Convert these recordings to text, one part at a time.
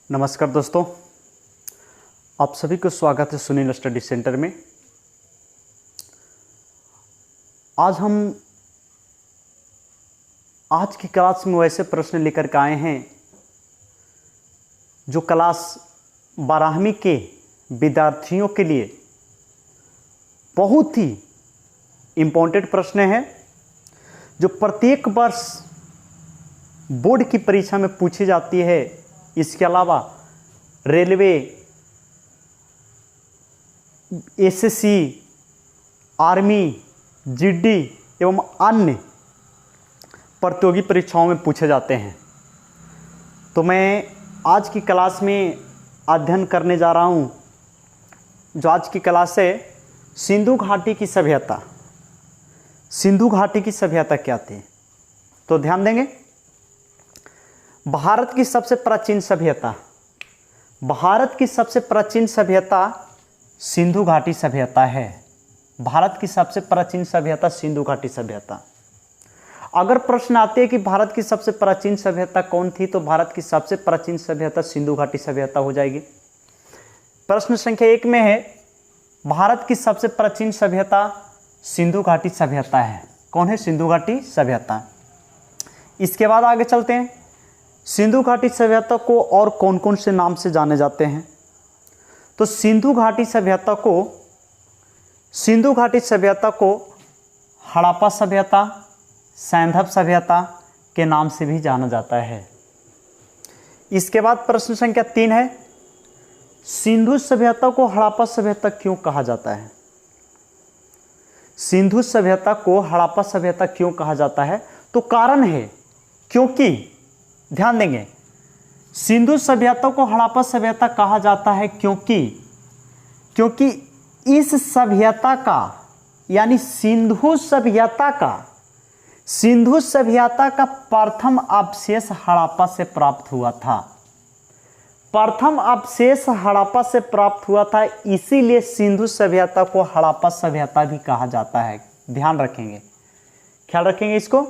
नमस्कार दोस्तों, आप सभी को स्वागत है सुनील स्टडी सेंटर में। आज की क्लास में वैसे प्रश्न लेकर के आए हैं जो क्लास 12वीं के विद्यार्थियों के लिए बहुत ही इम्पोर्टेंट प्रश्न है, जो प्रत्येक वर्ष बोर्ड की परीक्षा में पूछी जाती है। इसके अलावा रेलवे, एसएससी, आर्मी, जीडी एवं अन्य प्रतियोगी परीक्षाओं में पूछे जाते हैं। तो मैं आज की क्लास में अध्ययन करने जा रहा हूं, जो आज की क्लास है सिंधु घाटी की सभ्यता। सिंधु घाटी की सभ्यता क्या थी, तो ध्यान देंगे। भारत की सबसे प्राचीन सभ्यता, भारत की सबसे प्राचीन सभ्यता सिंधु घाटी सभ्यता है। भारत की सबसे प्राचीन सभ्यता सिंधु घाटी सभ्यता। अगर प्रश्न आते हैं कि भारत की सबसे प्राचीन सभ्यता कौन थी, तो भारत की सबसे प्राचीन सभ्यता सिंधु घाटी सभ्यता हो जाएगी। प्रश्न संख्या 1 में है, भारत की सबसे प्राचीन सभ्यता सिंधु घाटी सभ्यता है। कौन है? सिंधु घाटी सभ्यता। इसके बाद आगे चलते हैं। सिंधु घाटी सभ्यता को और कौन कौन से नाम से जाने जाते हैं, तो सिंधु घाटी सभ्यता को हड़प्पा सभ्यता, सैंधव सभ्यता के नाम से भी जाना जाता है। इसके बाद प्रश्न संख्या 3 है, सिंधु सभ्यता को हड़प्पा सभ्यता क्यों कहा जाता है? सिंधु सभ्यता को हड़प्पा सभ्यता क्यों कहा जाता है? तो कारण है क्योंकि, ध्यान देंगे, सिंधु सभ्यता को हड़प्पा सभ्यता कहा जाता है क्योंकि इस सभ्यता का, यानी सिंधु सभ्यता का प्रथम अवशेष हड़प्पा से प्राप्त हुआ था। प्रथम अवशेष हड़प्पा से प्राप्त हुआ था, इसीलिए सिंधु सभ्यता को हड़प्पा सभ्यता भी कहा जाता है। ध्यान रखेंगे, ख्याल रखेंगे इसको,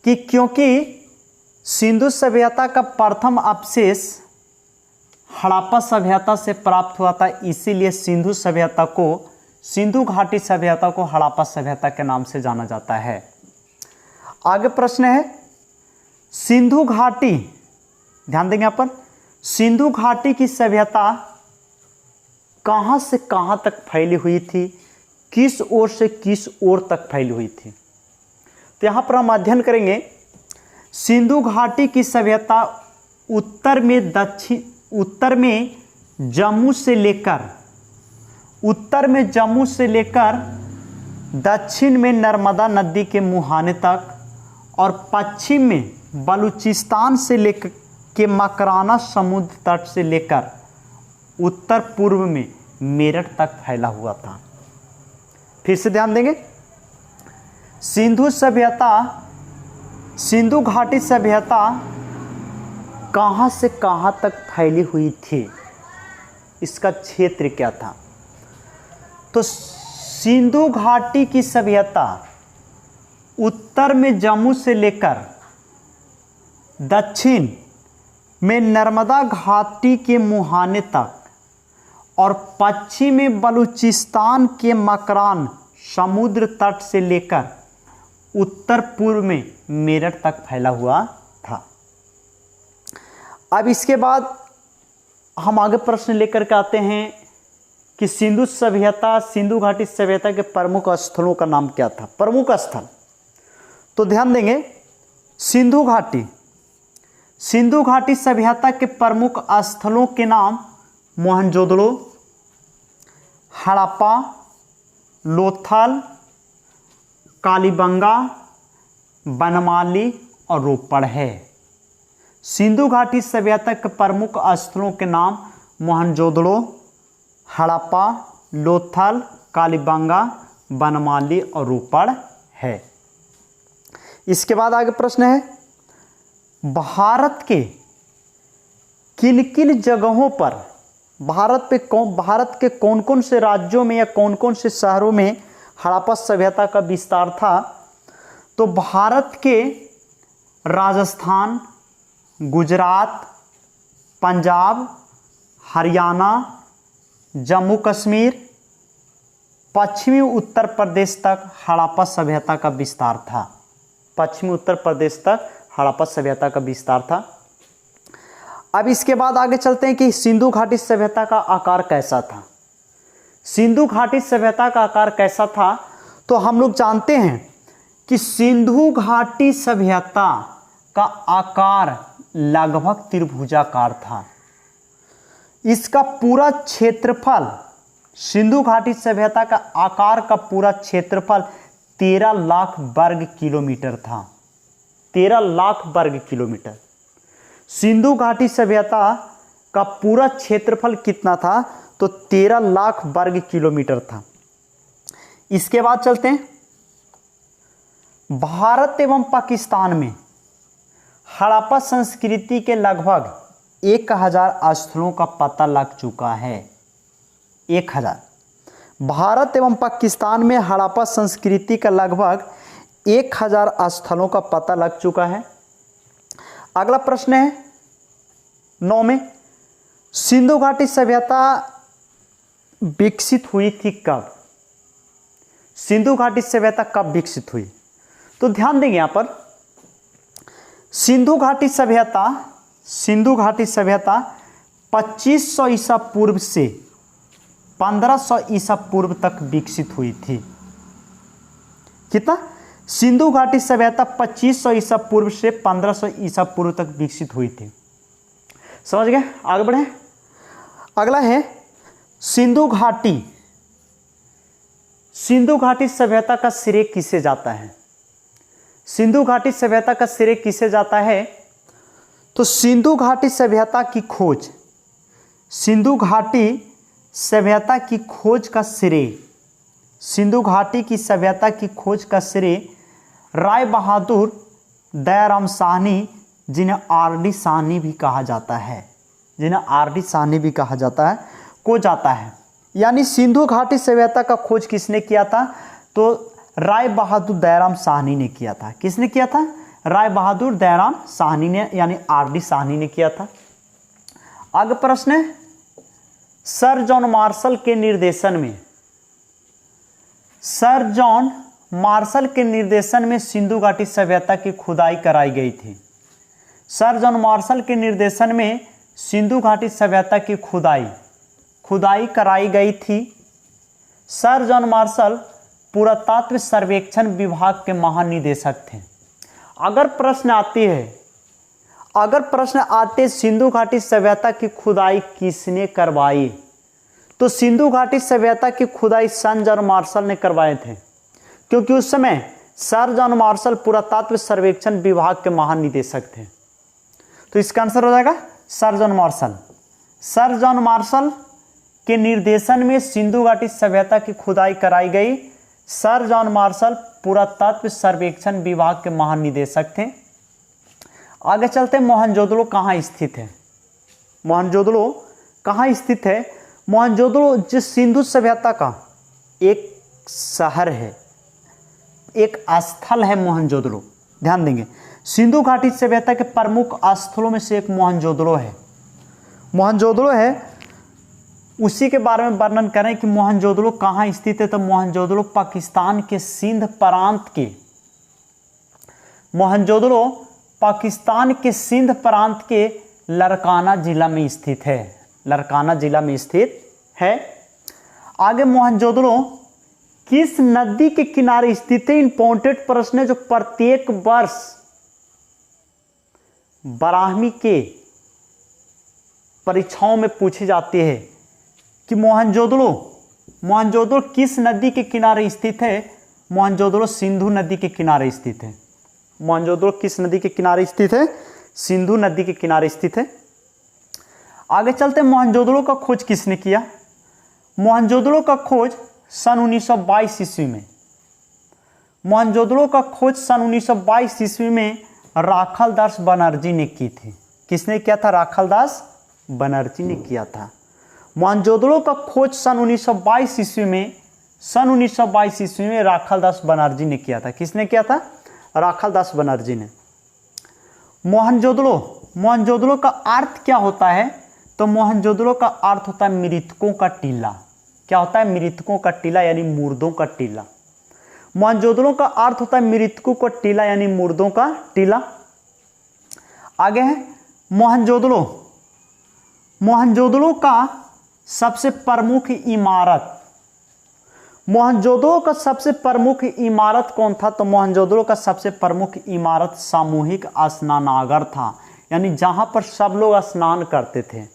कि क्योंकि सिंधु सभ्यता का प्रथम अवशेष हड़प्पा सभ्यता से प्राप्त हुआ था, इसीलिए सिंधु घाटी सभ्यता को हड़प्पा सभ्यता के नाम से जाना जाता है। आगे प्रश्न है, सिंधु घाटी, ध्यान देंगे यहाँ पर, सिंधु घाटी की सभ्यता कहां से कहां तक फैली हुई थी, किस ओर से किस ओर तक फैली हुई थी? तो यहां पर हम अध्ययन करेंगे। सिंधु घाटी की सभ्यता उत्तर में जम्मू से लेकर दक्षिण में नर्मदा नदी के मुहाने तक और पश्चिम में बलूचिस्तान से लेकर के मकराना समुद्र तट से लेकर उत्तर पूर्व में मेरठ तक फैला हुआ था। फिर से ध्यान देंगे, सिंधु घाटी सभ्यता कहां से कहां तक फैली हुई थी, इसका क्षेत्र क्या था? तो सिंधु घाटी की सभ्यता उत्तर में जम्मू से लेकर दक्षिण में नर्मदा घाटी के मुहाने तक और पश्चिम में बलूचिस्तान के मकरान समुद्र तट से लेकर उत्तर पूर्व में मेरठ तक फैला हुआ था। अब इसके बाद हम आगे प्रश्न लेकर के आते हैं कि सिंधु घाटी सभ्यता के प्रमुख स्थलों का नाम क्या था? प्रमुख स्थल, तो ध्यान देंगे, सिंधु घाटी सभ्यता के प्रमुख स्थलों के नाम मोहनजोदड़ो, हड़प्पा, लोथल, कालीबंगा, बनमाली और रोपड़ है। सिंधु घाटी सभ्यता के प्रमुख स्थलों के नाम मोहनजोदड़ो, हड़प्पा, लोथल, कालीबंगा, बनमाली और रोपड़ है। इसके बाद आगे प्रश्न है, भारत के किन किन जगहों पर, भारत के कौन कौन से राज्यों में या कौन कौन से शहरों में हड़प्पा सभ्यता का विस्तार था? तो भारत के राजस्थान, गुजरात, पंजाब, हरियाणा, जम्मू कश्मीर, पश्चिमी उत्तर प्रदेश तक हड़प्पा सभ्यता का विस्तार था। पश्चिमी उत्तर प्रदेश तक हड़प्पा सभ्यता का विस्तार था। अब इसके बाद आगे चलते हैं कि सिंधु घाटी सभ्यता का आकार कैसा था। सिंधु घाटी सभ्यता का आकार कैसा था, तो हम लोग जानते हैं कि सिंधु घाटी सभ्यता का आकार लगभग त्रिभुजाकार था। इसका पूरा क्षेत्रफल, सिंधु घाटी सभ्यता का आकार का पूरा क्षेत्रफल 13 लाख वर्ग किलोमीटर था। 13 लाख वर्ग किलोमीटर। सिंधु घाटी सभ्यता का पूरा क्षेत्रफल कितना था, तो 13 लाख वर्ग किलोमीटर था। इसके बाद चलते हैं, भारत एवं पाकिस्तान में हड़प्पा संस्कृति के लगभग 1000 स्थलों का पता लग चुका है। 1000। भारत एवं पाकिस्तान में हड़प्पा संस्कृति का लगभग 1000 स्थलों का पता लग चुका है। अगला प्रश्न है 9 में, सिंधु घाटी सभ्यता विकसित हुई थी कब? सिंधु घाटी सभ्यता कब विकसित हुई? तो ध्यान देंगे यहां पर, सिंधु घाटी सभ्यता 2500 ईसा पूर्व से 1500 ईसा पूर्व तक विकसित हुई थी। कितना? सिंधु घाटी सभ्यता 2500 ईसा पूर्व से 1500 ईसा पूर्व तक विकसित हुई थी। समझ गए? आगे बढ़े। अगला है सिंधु घाटी सभ्यता का श्रेय किसे जाता है? सिंधु घाटी सभ्यता का श्रेय किसे जाता है? तो सिंधु घाटी सभ्यता की खोज, सिंधु घाटी सभ्यता की खोज का श्रेय, सिंधु घाटी की सभ्यता की खोज का श्रेय राय बहादुर दयाराम साहनी, जिन्हें आर.डी. साहनी भी कहा जाता है, जिन्हें आर.डी. साहनी भी कहा जाता है, को जाता है। यानी सिंधु घाटी सभ्यता का खोज किसने किया था? तो राय बहादुर दयाराम साहनी ने किया था। किसने किया था? राय बहादुर दयाराम साहनी ने, यानी आर.डी. साहनी ने किया था। आगे प्रश्न है, सर जॉन मार्शल के निर्देशन में, सर जॉन मार्शल के निर्देशन में सिंधु घाटी सभ्यता की खुदाई कराई गई थी। सर जॉन मार्शल के निर्देशन में सिंधु घाटी सभ्यता की खुदाई कराई गई थी। सर जॉन मार्शल पुरातत्व सर्वेक्षण विभाग के महानिदेशक थे। अगर प्रश्न आते सिंधु घाटी सभ्यता की खुदाई किसने करवाई, तो सिंधु घाटी सभ्यता की खुदाई सर जॉन मार्शल ने करवाए थे, क्योंकि उस समय सर जॉन मार्शल पुरातत्व सर्वेक्षण विभाग के महानिदेशक थे। तो इसका आंसर हो जाएगा sir John Marshall. Sir John Marshall के निर्देशन में सिंधु घाटी सभ्यता की खुदाई कराई गई। सर जॉन मार्शल पुरातत्व सर्वेक्षण विभाग के महानिदेशक थे। आगे चलते हैं, मोहनजोदड़ो कहाँ स्थित है? मोहनजोदड़ो कहाँ स्थित है? मोहनजोदड़ो जो सिंधु सभ्यता का एक शहर है, एक स्थल है मोहनजोदड़ो। ध्यान देंगे, सिंधु घाटी सभ्यता के प्रमुख स्थलों में से एक मोहनजोदड़ो है। मोहनजोदड़ो है, उसी के बारे में वर्णन करें कि मोहनजोदड़ो कहाँ स्थित है। तो मोहनजोदड़ो पाकिस्तान के सिंध प्रांत के, मोहनजोदड़ो पाकिस्तान के सिंध प्रांत के लरकाना जिला में स्थित है। लरकाना जिला में स्थित है। आगे, मोहनजोदड़ो किस नदी के किनारे स्थित है? इंपॉर्टेंट प्रश्न है जो प्रत्येक वर्ष 12वीं के परीक्षाओं में पूछी जाती है कि मोहनजोदड़ो किस नदी के किनारे स्थित है? मोहनजोदड़ो सिंधु नदी के किनारे स्थित है। मोहनजोदड़ो किस नदी के किनारे स्थित है? सिंधु नदी के किनारे स्थित है। आगे चलते, मोहनजोदड़ो का खोज किसने किया? मोहनजोदड़ो का खोज सन 1922 ईस्वी में, मोहनजोदड़ो का खोज सन 1922 ईस्वी में राखालदास बनर्जी ने की थी। किसने किया था? राखालदास बनर्जी ने किया था। मोहनजोदड़ो का खोज सन 1922 ईस्वी में राखालदास बनर्जी ने किया था। किसने किया था? राखालदास बनर्जी ने। मोहनजोदड़ो मोहनजोदड़ो का अर्थ क्या होता है? तो मोहनजोदड़ो का अर्थ होता है मृतकों का टीला। क्या होता है? मृतकों का टीला यानी मुर्दों का टीला। मोहनजोदड़ो का अर्थ होता है मृतकों का टीला यानी मुर्दों का टीला। आगे है मोहनजोदड़ो। मोहनजोदड़ो का सबसे प्रमुख इमारत, मोहनजोदड़ो का सबसे प्रमुख इमारत कौन था? तो मोहनजोदड़ो का सबसे प्रमुख इमारत सामूहिक स्नानागार था, यानी जहां पर सब लोग स्नान करते थे।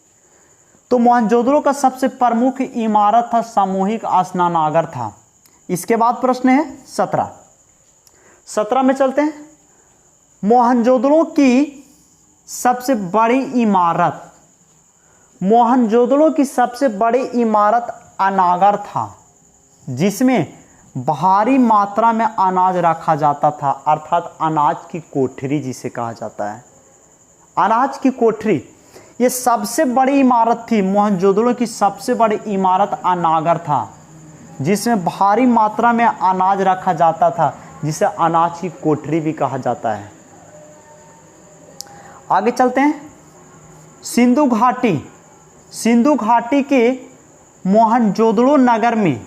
तो मोहनजोदड़ो का सबसे प्रमुख इमारत था सामूहिक स्नानागार था। इसके बाद प्रश्न है 17 में चलते हैं। मोहनजोदड़ो की सबसे बड़ी इमारत, मोहनजोदड़ो की सबसे बड़ी इमारत अनागार था, जिसमें भारी मात्रा में अनाज रखा जाता था, अर्थात अनाज की कोठरी जिसे कहा जाता है। अनाज की कोठरी ये सबसे बड़ी इमारत थी। मोहनजोदड़ो की सबसे बड़ी इमारत अनागार था, जिसमें भारी मात्रा में अनाज रखा जाता था, जिसे अनाज की कोठरी भी कहा जाता है। आगे चलते हैं। सिंधु घाटी। सिंधु घाटी के मोहनजोदड़ो नगर में,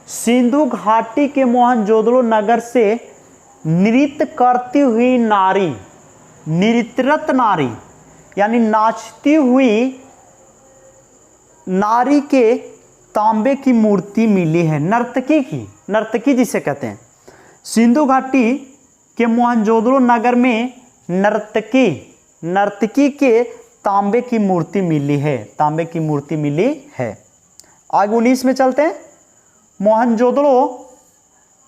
सिंधु घाटी के मोहनजोदड़ो नगर से नृत्य करती हुई नारी, नृत्यरत नारी यानी नाचती हुई नारी के तांबे की मूर्ति मिली है। नर्तकी की, नर्तकी जिसे कहते हैं। सिंधु घाटी के मोहनजोदड़ो नगर में नर्तकी के तांबे की मूर्ति मिली है, तांबे की मूर्ति मिली है। आगे 19 में चलते हैं। मोहनजोदड़ो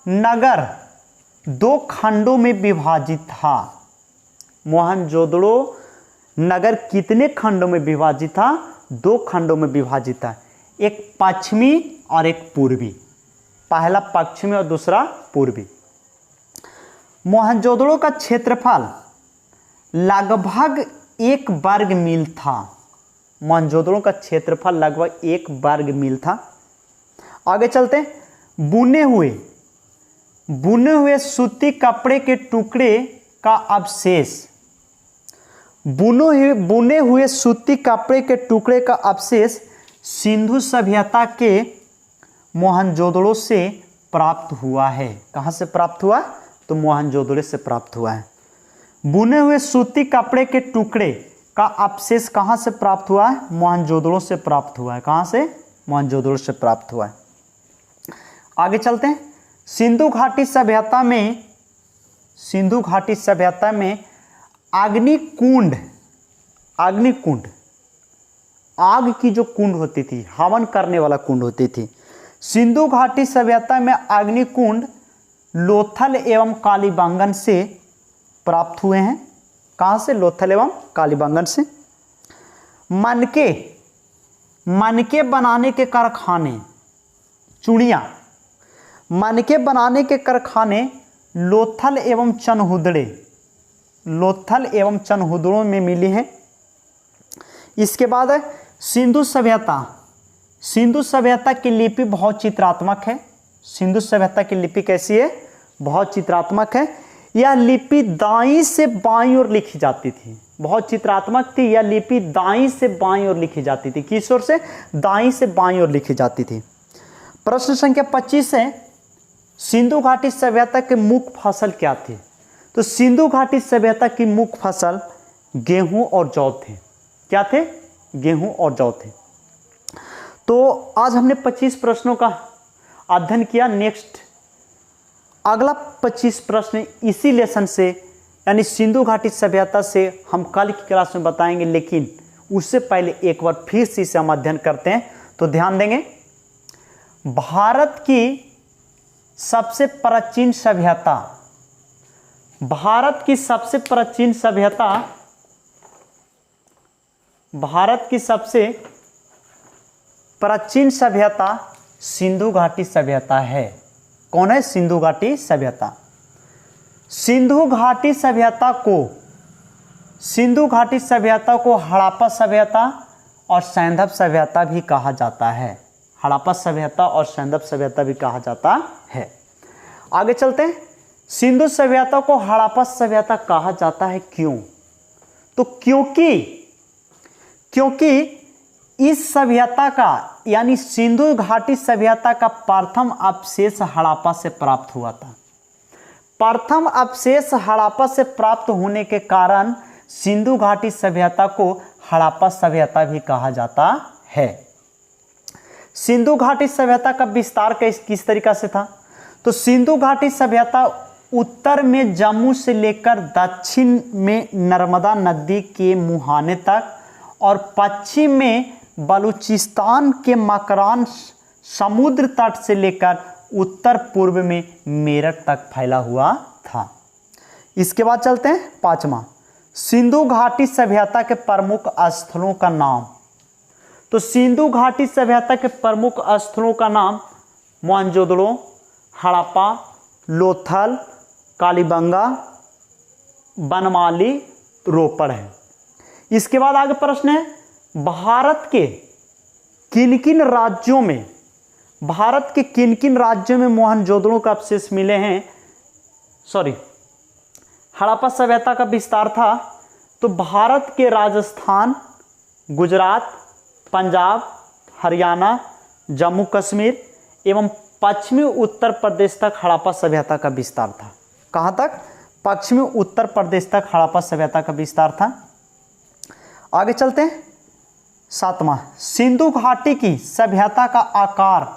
नगर 2 खंडों में विभाजित था। मोहनजोदड़ो नगर कितने खंडों में विभाजित था? 2 खंडों में विभाजित था, एक पश्चिमी और एक पूर्वी। पहला पश्चिमी और दूसरा पूर्वी। मोहनजोदड़ो का क्षेत्रफल लगभग 1 वर्ग मील था। मोहनजोदड़ो का क्षेत्रफल लगभग 1 वर्ग मील था। आगे चलते हैं। बुने हुए सूती कपड़े के टुकड़े का अवशेष, बुने हुए सूती कपड़े के टुकड़े का अवशेष सिंधु सभ्यता के मोहनजोदड़ो से प्राप्त हुआ है। कहाँ से प्राप्त हुआ? तो मोहनजोदड़ो से प्राप्त हुआ है। बुने हुए सूती कपड़े के टुकड़े का अवशेष कहाँ से प्राप्त हुआ है? मोहनजोदड़ो से प्राप्त हुआ है। कहाँ से? मोहनजोदड़ो से प्राप्त हुआ है। आगे चलते हैं। सिंधु घाटी सभ्यता में अग्निकुंड, आग की जो कुंड होती थी, हवन करने वाला कुंड होती थी। सिंधु घाटी सभ्यता में अग्निकुंड लोथल एवं कालीबंगन से प्राप्त हुए हैं। कहाँ से? लोथल एवं कालीबंगन से। मनके बनाने के कारखाने, चूड़ियाँ, मनके बनाने के कारखाने लोथल एवं चनहुदड़ों में मिली हैं। इसके बाद है सिंधु सभ्यता की लिपि बहुत चित्रात्मक है। सिंधु सभ्यता की लिपि कैसी है? बहुत चित्रात्मक है। यह लिपि दाईं से बाईं ओर लिखी जाती थी। बहुत चित्रात्मक थी यह लिपि, दाईं से बाईं ओर लिखी जाती थी। किस ओर से? दाईं से बाईं ओर लिखी जाती थी। प्रश्न संख्या 25 है, सिंधु घाटी सभ्यता के मुख्य फसल क्या थे? तो सिंधु घाटी सभ्यता की मुख्य फसल गेहूं और जौ थे। क्या थे? गेहूं और जौ थे। तो आज हमने 25 प्रश्नों का अध्ययन किया। नेक्स्ट अगला 25 प्रश्न इसी लेसन से यानी सिंधु घाटी सभ्यता से हम कल की क्लास में बताएंगे, लेकिन उससे पहले एक बार फिर से इसे हम अध्ययन करते हैं। तो ध्यान देंगे, भारत की सबसे प्राचीन सभ्यता, भारत की सबसे प्राचीन सभ्यता सिंधु घाटी सभ्यता है। कौन है? सिंधु घाटी सभ्यता। सिंधु घाटी सभ्यता को हड़प्पा सभ्यता और सैंधव सभ्यता भी कहा जाता है। हड़प्पा सभ्यता और सैंधव सभ्यता भी कहा जाता है। आगे चलते हैं। सिंधु सभ्यता को हड़प्पा सभ्यता कहा जाता है, क्यों? तो क्योंकि इस सभ्यता का यानी सिंधु घाटी सभ्यता का प्रथम अवशेष हड़प्पा से प्राप्त हुआ था। प्रथम अवशेष हड़प्पा से प्राप्त होने के कारण सिंधु घाटी सभ्यता को हड़प्पा सभ्यता भी कहा जाता है। सिंधु घाटी सभ्यता का विस्तार किस तरीका से था? तो सिंधु घाटी सभ्यता उत्तर में जम्मू से लेकर दक्षिण में नर्मदा नदी के मुहाने तक और पश्चिम में बलूचिस्तान के मकरान समुद्र तट से लेकर उत्तर पूर्व में मेरठ तक फैला हुआ था। इसके बाद चलते हैं पांचवा, सिंधु घाटी सभ्यता के प्रमुख स्थलों का नाम। तो सिंधु घाटी सभ्यता के प्रमुख स्थलों का नाम मोहनजोदड़ो, हड़प्पा, लोथल, कालीबंगा, बनमाली, रोपड़ है। इसके बाद आगे प्रश्न है, भारत के किन किन राज्यों में मोहनजोदड़ो का अवशेष मिले हैं? हड़प्पा सभ्यता का विस्तार था तो भारत के राजस्थान, गुजरात, पंजाब, हरियाणा, जम्मू कश्मीर एवं पश्चिमी उत्तर प्रदेश तक हड़प्पा सभ्यता का विस्तार था। कहाँ तक? पश्चिमी उत्तर प्रदेश तक हड़प्पा सभ्यता का विस्तार था। आगे चलते हैं सातवां, सिंधु घाटी की सभ्यता का आकार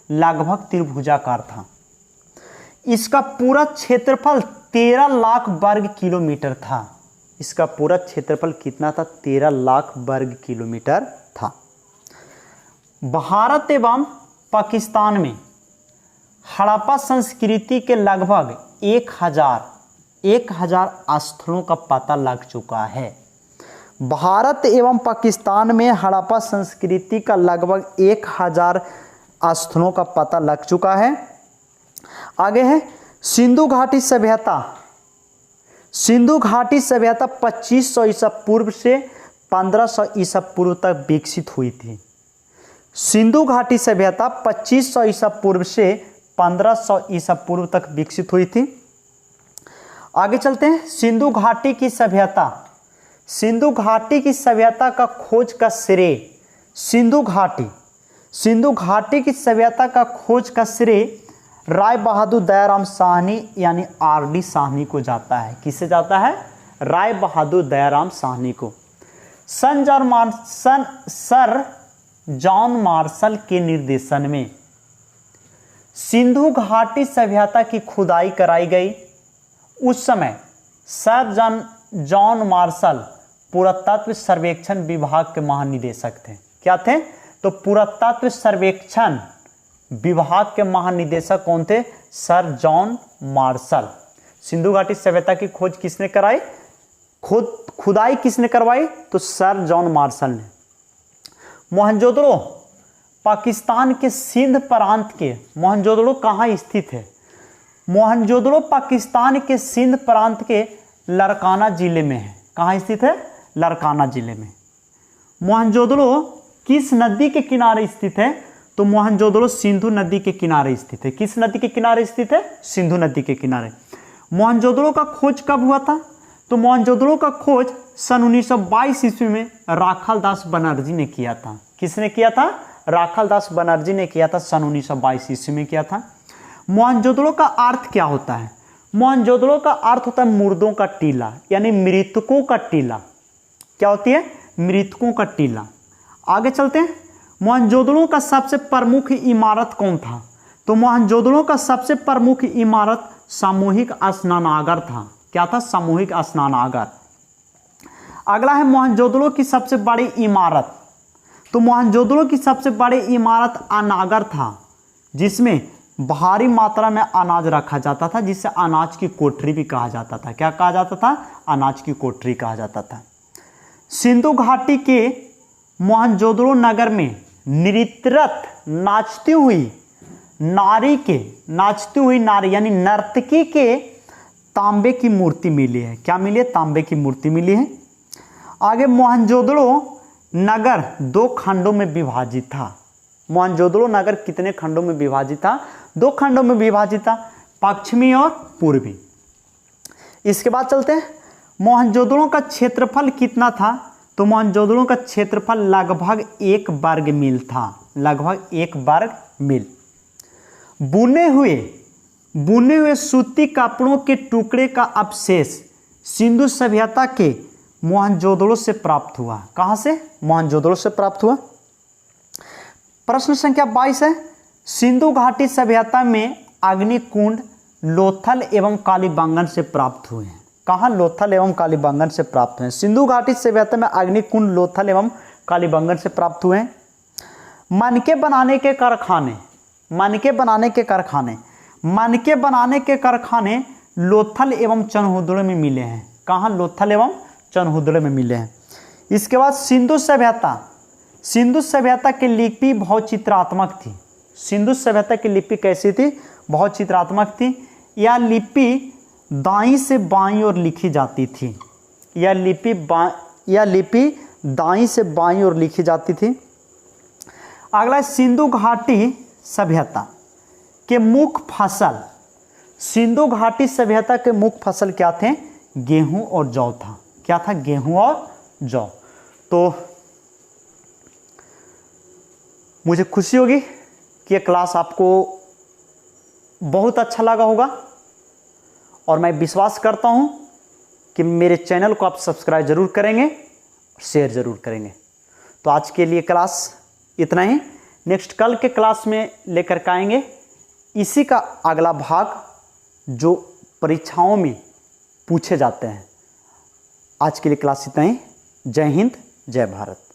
लगभग त्रिभुजाकार था। इसका पूरा क्षेत्रफल 13 लाख वर्ग किलोमीटर था। इसका पूरा क्षेत्रफल कितना था? 13 लाख वर्ग किलोमीटर था। भारत एवं पाकिस्तान में हड़प्पा संस्कृति के लगभग 1000 स्थलों का पता लग चुका है। भारत एवं पाकिस्तान में हड़प्पा संस्कृति का लगभग 1000 स्थलों का पता लग चुका है। आगे है सिंधु घाटी सभ्यता। सिंधु घाटी सभ्यता 2500 ईसा पूर्व से 1500 ईसा पूर्व तक विकसित हुई थी। सिंधु घाटी सभ्यता 2500 ईसा पूर्व से 1500 ईसा पूर्व तक विकसित हुई थी। आगे चलते हैं, सिंधु घाटी की सभ्यता। सिंधु घाटी की सभ्यता का खोज का श्रेय सिंधु घाटी की सभ्यता का खोज का श्रेय राय बहादुर दयाराम साहनी यानी आर.डी. साहनी को जाता है। किसे जाता है? राय बहादुर दयाराम साहनी को। सर जॉन मार्शल के निर्देशन में सिंधु घाटी सभ्यता की खुदाई कराई गई। उस समय सर जॉन मार्शल पुरातत्व सर्वेक्षण विभाग के महानिदेशक थे। क्या थे? तो पुरातत्व सर्वेक्षण विभाग के महानिदेशक कौन थे? Sir John Marshall. सिंधु घाटी सभ्यता की खोज किसने कराई? खुदाई किसने करवाई? तो सर जॉन मार्शल ने। मोहनजोदड़ो पाकिस्तान के सिंध प्रांत के मोहनजोदड़ो कहाँ स्थित है? मोहनजोदड़ो पाकिस्तान के सिंध प्रांत के लड़काना जिले में है। कहाँ स्थित है? लड़काना जिले में। मोहनजोदड़ो किस नदी के किनारे स्थित है? तो मोहनजोदड़ो सिंधु नदी के किनारे स्थित है। किस नदी के किनारे स्थित है? सिंधु नदी के किनारे। मोहनजोदड़ो का खोज कब हुआ था? तो मोहनजोदड़ो का खोज सन 1922 ईस्वी में राखालदास बनर्जी ने किया था। किसने किया था? राखालदास बनर्जी ने किया था, सन 1922 ईस्वी में किया था। मोहनजोदड़ो का अर्थ क्या होता है? मोहनजोदड़ो का अर्थ होता है मुर्दों का टीला यानी मृतकों का टीला। क्या होती है? मृतकों का टीला। आगे चलते हैं, मोहनजोदड़ो का सबसे प्रमुख इमारत कौन था? तो मोहनजोदड़ो का सबसे प्रमुख इमारत सामूहिक स्नानागार था। क्या था? सामूहिक स्नानागार। अगला है मोहनजोदड़ो की सबसे बड़ी इमारत। तो मोहनजोदड़ो की सबसे बड़ी इमारत अनागार था, जिसमें भारी मात्रा में अनाज रखा जाता था, जिसे अनाज की कोठरी भी कहा जाता था। क्या कहा जाता था? अनाज की कोठरी कहा जाता था। सिंधु घाटी के मोहनजोदड़ो नगर में नृत्यरत नाचती हुई नारी यानी नर्तकी के तांबे की मूर्ति मिली है। क्या मिली है? तांबे की मूर्ति मिली है। आगे मोहनजोदड़ो नगर 2 खंडों में विभाजित था। मोहनजोदड़ो नगर कितने खंडों में विभाजित था? 2 खंडों में विभाजित था, पश्चिमी और पूर्वी। इसके बाद चलते हैं, मोहनजोदड़ो का क्षेत्रफल कितना था? तो मोहनजोदड़ो का क्षेत्रफल लगभग 1 वर्ग मील था, लगभग 1 वर्ग मील। बुने हुए सूती कपड़ों के टुकड़े का अवशेष सिंधु सभ्यता के मोहनजोदड़ो से प्राप्त हुआ। कहां से? मोहनजोदड़ो से प्राप्त हुआ। प्रश्न संख्या 22 है, सिंधु घाटी सभ्यता में अग्निकुंड लोथल एवं कालीबंगन से प्राप्त हुए हैं। कहां? लोथल एवं कालीबंगन से प्राप्त हुए हैं। सिंधु घाटी सभ्यता में अग्निकुंड लोथल एवं कालीबंगन से प्राप्त हुए हैं। मनके बनाने के कारखाने लोथल एवं चनहुदड़ो में मिले हैं। कहां? लोथल एवं चनहुदड़ो में मिले हैं। इसके बाद सिंधु सभ्यता की लिपि बहुत चित्रात्मक थी। सिंधु सभ्यता की लिपि कैसी थी? बहुत चित्रात्मक थी। यह लिपि दाईं से बाईं ओर लिखी जाती थी। यह लिपि दाईं से बाईं ओर लिखी जाती थी। अगला, सिंधु घाटी सभ्यता के मुख्य फसल, सिंधु घाटी सभ्यता के मुख्य फसल क्या थे? गेहूं और जौ था। क्या था? गेहूं और जौ। तो मुझे खुशी होगी कि यह क्लास आपको बहुत अच्छा लगा होगा और मैं विश्वास करता हूं कि मेरे चैनल को आप सब्सक्राइब जरूर करेंगे, शेयर जरूर करेंगे। तो आज के लिए क्लास इतना ही। नेक्स्ट कल के क्लास में लेकर के आएंगे इसी का अगला भाग जो परीक्षाओं में पूछे जाते हैं। आज के लिए क्लास इतना ही। जय हिंद, जय भारत।